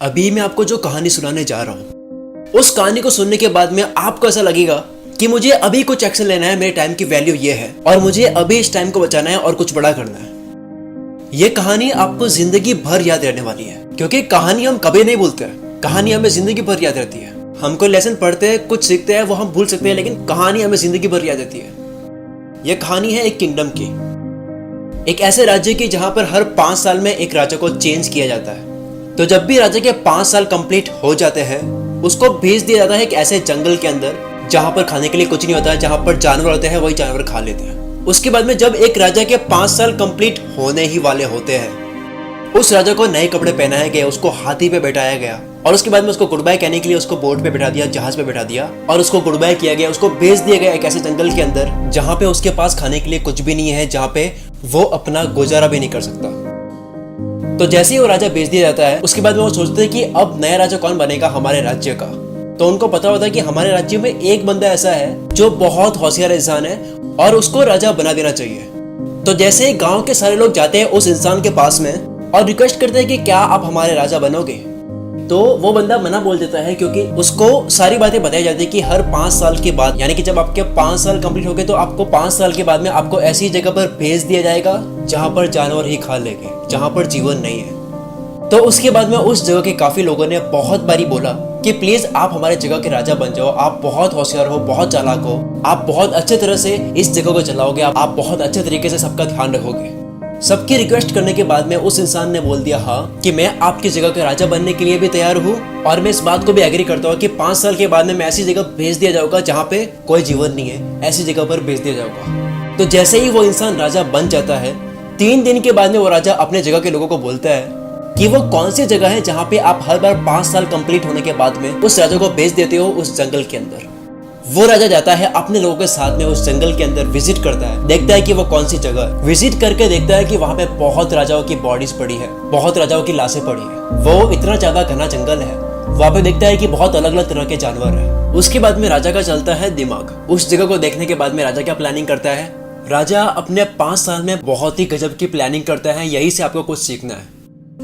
अभी मैं आपको जो कहानी सुनाने जा रहा हूँ, उस कहानी को सुनने के बाद में आपको ऐसा लगेगा कि मुझे अभी कुछ एक्शन लेना है, मेरे टाइम की वैल्यू ये है और मुझे अभी इस टाइम को बचाना है और कुछ बड़ा करना है। ये कहानी आपको जिंदगी भर याद रहने वाली है, क्योंकि कहानी हम कभी नहीं भूलते हैं। कहानी हमें जिंदगी भर याद रहती है। हम कोई लेसन पढ़ते हैं, कुछ सीखते हैं, वो हम भूल सकते हैं, लेकिन कहानी हमें जिंदगी भर याद रहती है। यह कहानी है एक किंगडम की, एक ऐसे राज्य की जहां पर हर 5 साल में एक राजा को चेंज किया जाता है। तो जब भी राजा के 5 साल कंप्लीट हो जाते हैं, उसको भेज दिया जाता है एक ऐसे जंगल के अंदर जहां पर खाने के लिए कुछ नहीं होता है, जहां पर जानवर होते हैं, वही जानवर खा लेते हैं। उसके बाद में जब एक राजा के 5 साल कंप्लीट होने ही वाले होते हैं, उस राजा को नए कपड़े पहनाए गए, उसको हाथी पे बैठाया गया और उसके बाद में उसको गुड बाय कहने के लिए उसको बोट पे बैठा दिया, जहाज पे बैठा दिया और उसको गुड बाय किया गया। उसको भेज दिया गया एक ऐसे जंगल के अंदर जहां पे उसके पास खाने के लिए कुछ भी नहीं है, जहां पे वो अपना गुजारा भी नहीं कर सकता। तो जैसे ही वो राजा भेज दिया जाता है, उसके बाद में वो सोचते हैं कि अब नया राजा कौन बनेगा हमारे राज्य का। तो उनको पता होता है कि हमारे राज्य में एक बंदा ऐसा है जो बहुत होशियार इंसान है और उसको राजा बना देना चाहिए। तो जैसे ही गांव के सारे लोग जाते हैं उस इंसान के पास में और रिक्वेस्ट करते हैं कि क्या आप हमारे राजा बनोगे, तो वो बंदा मना बोल देता है, क्योंकि उसको सारी बातें बताई जाती है कि हर 5 साल के बाद, यानी कि जब आपके 5 साल कंप्लीट हो गए, तो आपको 5 साल के बाद में आपको ऐसी जगह पर भेज दिया जाएगा जहां पर जानवर ही खा लेंगे, जहां पर जीवन नहीं है। तो उसके बाद में उस जगह के काफी लोगों ने बहुत बारी बोला कि प्लीज आप हमारे जगह के राजा बन जाओ, आप बहुत होशियार हो, बहुत चालाक हो, आप बहुत अच्छे तरह से इस जगह को चलाओगे, आप बहुत अच्छे तरीके से सबका ध्यान रखोगे। सबकी रिक्वेस्ट करने के बाद में उस इंसान ने बोल दिया हाँ कि मैं आपकी जगह का राजा बनने के लिए भी तैयार हूँ और मैं इस बात को भी एग्री करता हूँ कि 5 साल के बाद में मैं ऐसी जगह भेज दिया जाऊंगा जहाँ पे कोई जीवन नहीं है, ऐसी जगह पर भेज दिया जाऊंगा। तो जैसे ही वो इंसान राजा बन जाता है, 3 दिन के बाद में वो राजा अपने जगह के लोगों को बोलता है कि वो कौन सी जगह है जहाँ पे आप हर बार 5 साल कंप्लीट होने के बाद में उस राजा को भेज देते हो उस जंगल के अंदर। वो राजा जाता है अपने लोगों के साथ में उस जंगल के अंदर, विजिट करता है, देखता है कि वो कौन सी जगह है। विजिट करके देखता है कि वहाँ पे बहुत राजाओं की बॉडीज पड़ी है, बहुत राजाओं की लाशें पड़ी है। वो इतना ज्यादा घना जंगल है, वहाँ पे देखता है कि बहुत अलग अलग तरह के जानवर है। उसके बाद में राजा का चलता है दिमाग। उस जगह को देखने के बाद में राजा क्या प्लानिंग करता है, राजा अपने 5 साल में बहुत ही गजब की प्लानिंग करता है। यही से आपको कुछ सीखना है।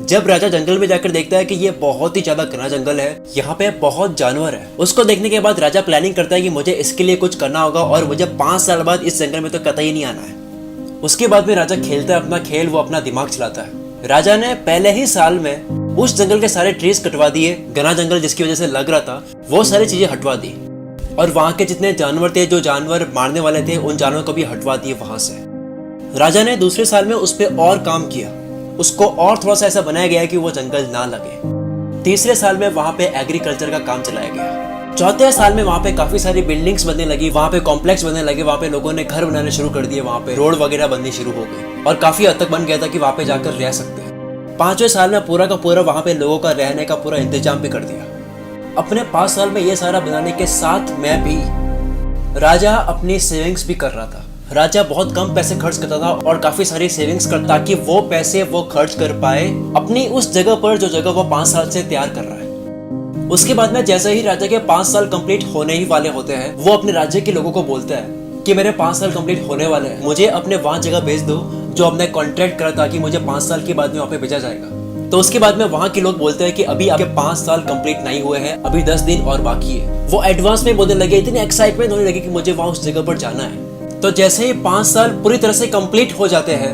जब राजा जंगल में जाकर देखता है कि ये बहुत ही ज्यादा घना जंगल है, यहाँ पे बहुत जानवर है, उसको देखने के बाद राजा प्लानिंग करता है कि मुझे इसके लिए कुछ करना होगा और मुझे 5 साल बाद इस जंगल में तो कतई नहीं आना है। उसके बाद में राजा खेलता है अपना खेल, वो अपना दिमाग चलाता है। राजा ने पहले ही साल में उस जंगल के सारे ट्रीज कटवा दिए, घना जंगल जिसकी वजह से लग रहा था, वो सारी चीजें हटवा दी और वहां के जितने जानवर थे, जो जानवर मारने वाले थे, उन जानवरों को भी हटवा दिए वहां से। राजा ने दूसरे साल में उस पर और काम किया, उसको और थोड़ा सा ऐसा बनाया गया कि वो जंगल ना लगे। तीसरे साल में वहां पे एग्रीकल्चर का काम चलाया गया। चौथे साल में वहां पे काफी सारी बिल्डिंग्स बनने लगी, वहां पे कॉम्प्लेक्स बनने लगे, वहां पे लोगों ने घर बनाने शुरू कर दिए, वहां पे रोड वगैरह बननी शुरू हो गई और काफी हद तक बन गया था कि वहां पे जाकर रह सकते हैं। 5वें साल में पूरा का पूरा वहां पे लोगों का रहने का पूरा इंतजाम भी कर दिया। अपने 5 साल में ये सारा बनाने के साथ में भी राजा अपनी सेविंग्स भी कर रहा था। राजा बहुत कम पैसे खर्च करता था और काफी सारी सेविंग्स करता, ताकि वो पैसे वो खर्च कर पाए अपनी उस जगह पर जो जगह वो 5 साल से तैयार कर रहा है। उसके बाद में जैसे ही राजा के 5 साल कंप्लीट होने ही वाले होते हैं, वो अपने राज्य के लोगों को बोलता है कि मेरे 5 साल कंप्लीट होने वाले हैं, मुझे अपने वहां जगह भेज दो जो हमने कॉन्ट्रैक्ट करा, ताकि मुझे 5 साल के बाद में वहां पे भेजा जाएगा। तो उसके बाद में वहां के लोग बोलते हैं कि अभी आपके 5 साल कंप्लीट नहीं हुए हैं, अभी 10 दिन और बाकी है। वो एडवांस में बोलने लगे, इतनी एक्साइटमेंट होने लगी कि मुझे वहां उस जगह पर जाना है। तो जैसे ही 5 साल पूरी तरह से कंप्लीट हो जाते हैं,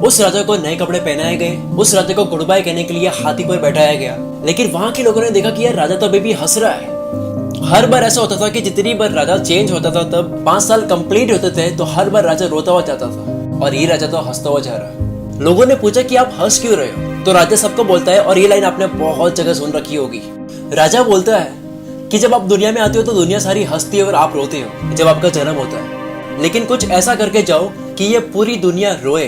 उस राजा को नए कपड़े पहनाए गए, उस राजा को गुड बाय कहने के लिए हाथी पर बैठाया गया। लेकिन वहां के लोगों ने देखा कि यार राजा तो अभी भी हंस रहा है। हर बार ऐसा होता था कि जितनी बार राजा चेंज होता था, तब 5 साल कंप्लीट होते थे तो हर बार राजा रोता हुआ जाता था और ये राजा तो हंसता हुआ जा रहा है। लोगों ने पूछा कि आप हंस क्यों रहे हो, तो राजा सबको बोलता है, और ये लाइन आपने बहुत जगह सुन रखी होगी। राजा बोलता है कि जब आप दुनिया में आते हो तो दुनिया सारी हंसती है और आप रोते हो जब आपका जन्म होता है, लेकिन कुछ ऐसा करके जाओ कि ये पूरी दुनिया रोए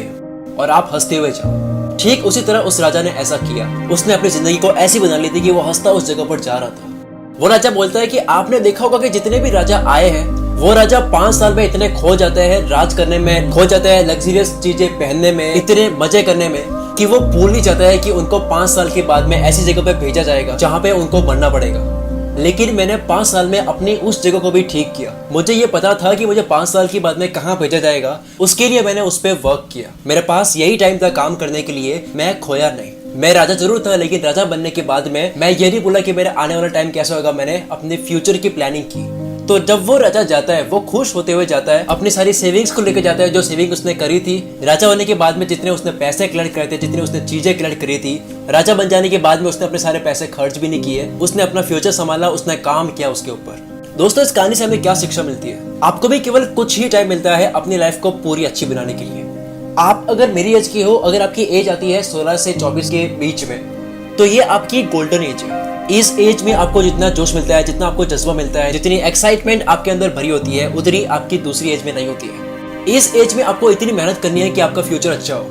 और आप हंसते हुए जाओ। ठीक उसी तरह उस राजा ने ऐसा किया। उसने अपनी जिंदगी को ऐसी बना ली थी कि वो हंसता उस जगह पर जा रहा था। वो राजा बोलता है कि आपने देखा होगा कि जितने भी राजा आए हैं, वो राजा 5 साल में इतने खो जाते हैं, राज करने में खो जाते हैं, लग्जरियस चीजें पहनने में, इतने मजे करने में, कि वो भूल ही जाता है कि उनको 5 साल के बाद में ऐसी जगह पे भेजा जाएगा जहाँ पे उनको मरना पड़ेगा। लेकिन मैंने 5 साल में अपनी उस जगह को भी ठीक किया। मुझे ये पता था कि मुझे 5 साल के बाद में कहाँ भेजा जाएगा, उसके लिए मैंने उस पर वर्क किया। मेरे पास यही टाइम था काम करने के लिए, मैं खोया नहीं। मैं राजा जरूर था, लेकिन राजा बनने के बाद में मैं ये नहीं बोला कि मेरा आने वाला टाइम कैसा होगा। मैंने अपने फ्यूचर की प्लानिंग की। तो जब वो राजा जाता है, वो खुश होते हुए जाता है, अपनी सारी सेविंग्स को लेकर जाता है, जो सेविंग उसने करी थी राजा होने के बाद में, जितने उसने पैसे कलेक्ट करे थे, जितनी उसने चीजें कलेक्ट करी थी। राजा बन जाने के बाद में उसने अपने सारे पैसे खर्च भी नहीं किए, उसने अपना फ्यूचर संभाला, उसने काम किया उसके ऊपर। दोस्तों, इस कहानी से हमें क्या शिक्षा मिलती है? आपको भी केवल कुछ ही टाइम मिलता है अपनी लाइफ को पूरी अच्छी बनाने के लिए। आप अगर मेरी एज की हो, अगर आपकी एज आती है 16 से 24 के बीच में, तो ये आपकी गोल्डन एज है। इस एज में आपको जितना जोश मिलता है, जितना आपको जज्बा मिलता है, जितनी एक्साइटमेंट आपके अंदर भरी होती है, उतनी आपकी दूसरी एज में नहीं होती है। इस एज में आपको इतनी मेहनत करनी है कि आपका फ्यूचर अच्छा हो,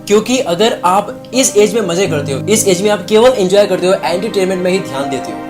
क्योंकि अगर आप इस एज में मजे करते हो, इस एज में आप केवल एंजॉय करते हो, एंटरटेनमेंट में ही ध्यान देते हो,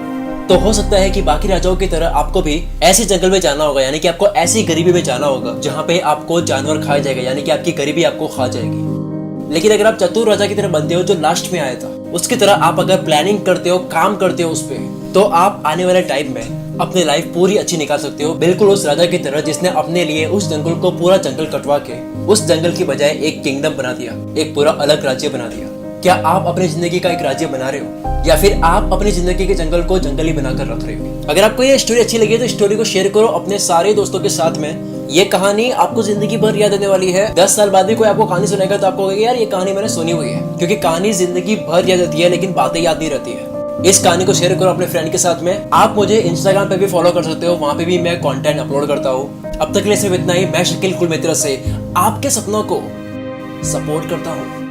तो हो सकता है कि बाकी राजाओं की तरह आपको भी ऐसे जंगल में जाना होगा, यानी कि आपको ऐसी गरीबी में जाना होगा जहाँ पे आपको जानवर खाया जाएगा, यानी कि आपकी गरीबी आपको खा जाएगी। लेकिन अगर आप चतुर राजा की तरह बनते हो, जो लास्ट में आया था, उसकी तरह आप अगर प्लानिंग करते हो, काम करते हो उस पे, तो आप आने वाले टाइम में अपनी लाइफ पूरी अच्छी निकाल सकते हो, बिल्कुल उस राजा की तरह जिसने अपने लिए उस जंगल को, पूरा जंगल कटवा के उस जंगल की बजाय एक किंगडम बना दिया, एक पूरा अलग राज्य बना दिया। क्या आप अपनी जिंदगी का एक राज्य बना रहे हो, या फिर आप अपनी जिंदगी के जंगल को जंगल ही बनाकर रख रहे हो? अगर आपको ये स्टोरी अच्छी लगी तो स्टोरी को शेयर करो अपने सारे दोस्तों के साथ में। ये कहानी आपको जिंदगी भर याद रहने वाली है। 10 साल बाद भी कोई आपको कहानी सुनाएगा तो आपको यार ये कहानी मैंने सुनी हुई है, क्योंकि कहानी जिंदगी भर याद रहती है, लेकिन बातें याद नहीं रहती है। इस कहानी को शेयर करो अपने फ्रेंड के साथ में। आप मुझे इंस्टाग्राम पे भी फॉलो कर सकते हो, वहां पे भी मैं कंटेंट अपलोड करता हूँ। अब तक के लिए सिर्फ इतना ही। मैं शकील कुल मित्र से आपके सपनों को सपोर्ट करता हूँ।